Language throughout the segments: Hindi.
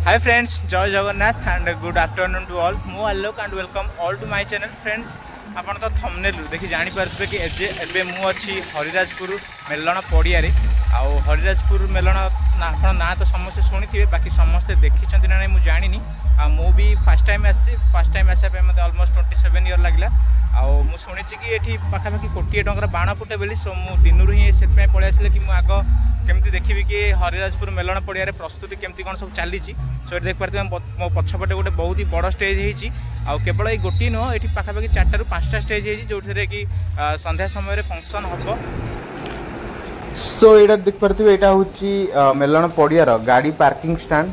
हाय फ्रेंड्स, जय Jagannath and good afternoon to all. मु Alok and welcome all to my channel. Friends, आपन तो थंबनेल देखि जानि पारथबे कि एबे मु अछि हरिराजपुर मेलण पड़िया रे। आउ हरिराजपुर मेलण आपन ना तो समस्त शुणी, बाकी समस्ते देखी ना मु जानी। मु भी फर्स्ट टाइम आसा पे मते ऑलमोस्ट 27 ईयर लागला। आउ मु शुणी कि एठी पाखापाखि कोटी टंकार बाण फुटे बोली। सो मु दिनरु ही से पळै आसिले कि मु आग केमती देखिबि कि हरिराजपुर मेलण पड़िया रे प्रस्तुति केमती कोन सब चली। सो देख पारे मो पछपटे गोटे बहुत ही बड़ स्टेज होती। केवल ये गोटी नुह, ये पाखापाखि 4 ରୁ 5टा स्टेज होती जो कि संध्या समय फंक्शन हम। सो ये देख पारे यहाँ हूँ मेलण पड़ियार गाड़ी पार्किंग स्टैंड।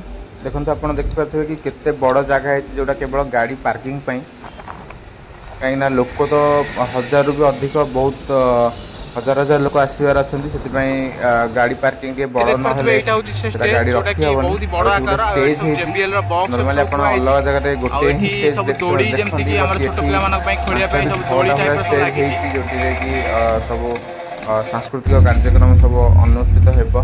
देखो आप देख पारे कि केते बड़ जगह है जोटा केवल गाड़ी पार्किंग कहीं लोक तो 1000 ରୁ भी अधिक बहुत हजार हजार लोक आसबार अच्छा से गाड़ी पार्किंग के बड़ ना गाड़ी रखी नॉर्मली आप अलग जगह गोटे जोटी सब सांस्कृतिक कार्यक्रम सब अनुष्ठित हो।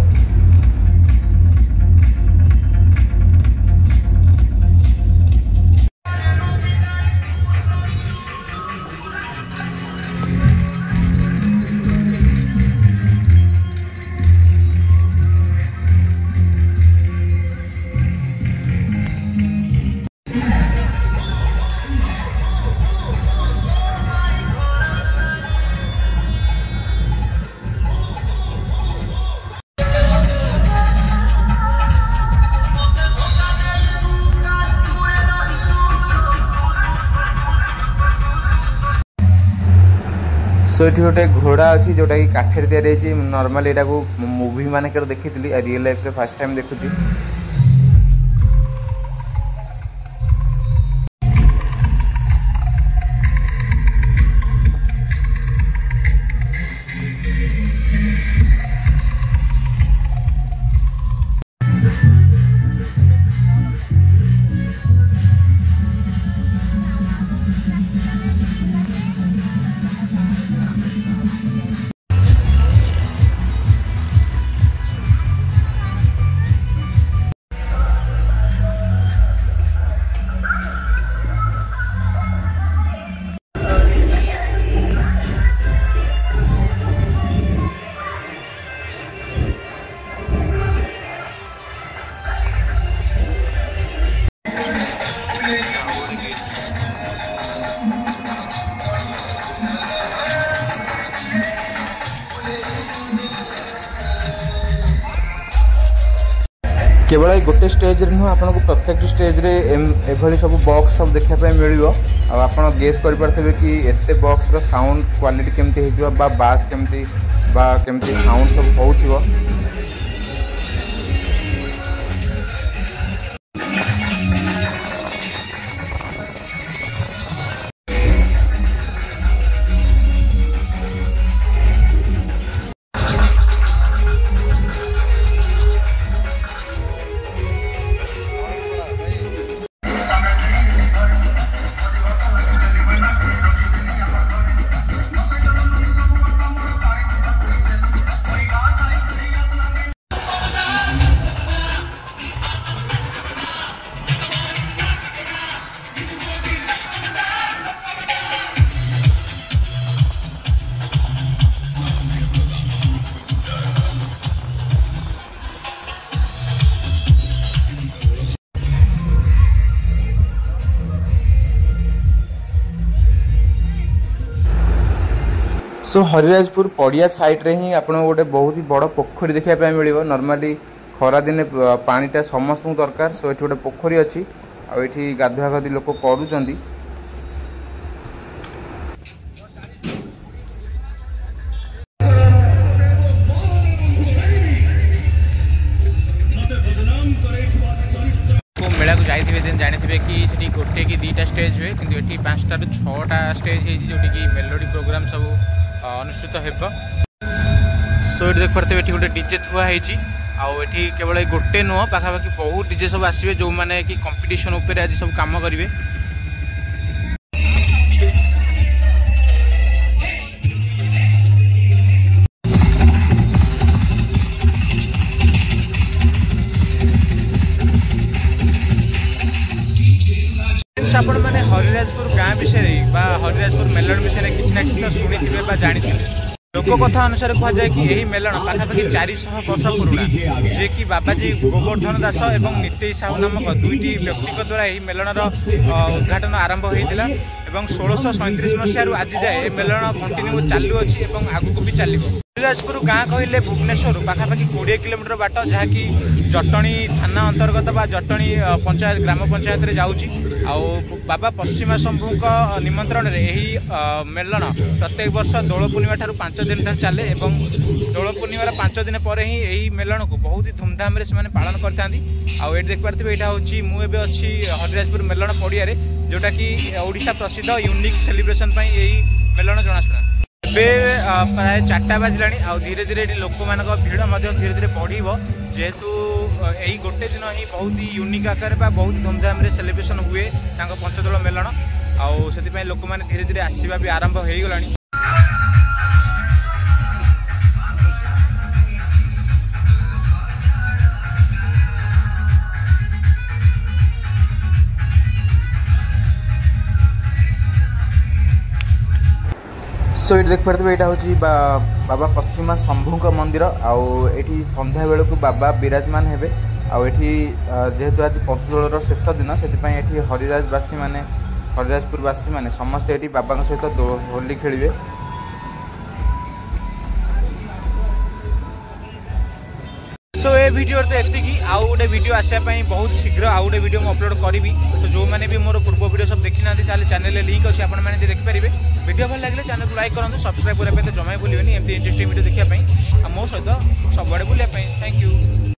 सो ये गोटे घोड़ा अच्छी जोटा कि काठर तैयारी। नॉर्मली यहाँ मूवी मानक देखी रियल लाइफ रे फर्स्ट टाइम देखुची। केवल ये गोटे स्टेज रे नुह, आपन को प्रत्येक स्टेज रे एभली सब बॉक्स सब देखा मिल। आप गेस करें कि एते बॉक्स रो साउंड क्वालिटी केमती हो, बास केमती साउंड सब हो। सो हरिराजपुर पड़िया साइड रे ही आपन गोटे बहुत ही बड़ पोखरी देखा मिल। नॉर्मली खरा दिन पानीटा समस्त दरकार। सो ये गोटे पोखरी अच्छी आठी गाधुआ गाधि लोक करूँ। मेला को जाइए जानी कि गोटे कि 2टा स्टेज हुए, कि ये 5टा ରୁ 6टा स्टेज है जोटी कि मेलोडी प्रोग्राम सब अनुष्ठित हो। सो ये देख पारे ये गोटे डीजे थुआ है। आठी केवल ये गोटे नुह, पाखापाखि बहुत डीजे सब आसवे जो मैंने कि कंपटीशन उपरे आज सब काम करेंगे। फ्रेंड्स आपण मैंने हरिराजपुर गाँ विषय बा हरिराजपुर मेलन विषय किसी ना कि शुणी बा जानी लोक कथा अनुसार कहुए कि यही मेलन पाखापाखि 400 वर्ष पुराणा जे कि बाबाजी गोवर्धन दास और नितेश साहू नामक दुईटी व्यक्ति द्वारा यही मेलनर उद्घाटन आरंभ होता है। 1637 मसीह आज जाए मेलन कंटिन्यू चालू अच्छी आगू भी चलो। हरिराजपुर गाँ कहले भुवनेश्वर पाखापाखि 20 किलोमीटर बाट जहाँकि जटणी थाना अंतर्गत बा जटणी पंचायत ग्राम पंचायत रे जाऊँगी। बाबा पश्चिमा शंभु निमंत्रण में यही मेलन प्रत्येक वर्ष दोल पूर्णिमा ठारू 5 दिन तक चले और दोल पूर्णिमार 5 दिन पर ही यही मेलन को बहुत ही धूमधाम से पालन करता। आठ देख पारे यहाँ हूँ मुझे अच्छी हरिराजपुर मेलन पड़िया जोटा कि ओडिशा प्रसिद्ध यूनिक सेलिब्रेशन यही मेलन जनाशुना। एवं प्राय 4टा बाजिला धीरे धीरे लोक मान भिड़ धीरे धीरे बढ़ जेहेतु यही गोटे दिन ही बहुत ही यूनिक आकार बहुत धूमधाम से सेलिब्रेशन हुए पंचदोल मेलन से लोक मैंने धीरे धीरे आसवा भी आरंभ हो गला। सो ये देख पारे यहाँ हूँ बाबा पश्चिमा शंभु मंदिर आठी संध्या बेलू बाबा विराजमान हेबे आठी जेहेतु आज पंचदोलर शेष दिन से हरिराजवासी माने हरिराजपुरवासी माने समस्ते ये बाबा सहित होली खेलिए। सो ये वीडियो तो एति आउ गोटे वीडियो आसापी बहुत शीघ्र आउ गोटे वीडियो मुझे अपलोड करी। सो जो मैंने भी मोर पूर्व वीडियो सब देखी ना चैनल लिंक अच्छी आपने देखिपारे। वीडियो भल लगे चैनल को लाइक करूँ सब्सक्राइब करने तो जमा भूलें एमती इंटरेस्टिंग वीडियो देखापी मो सहित सब बुलापी। Thank you.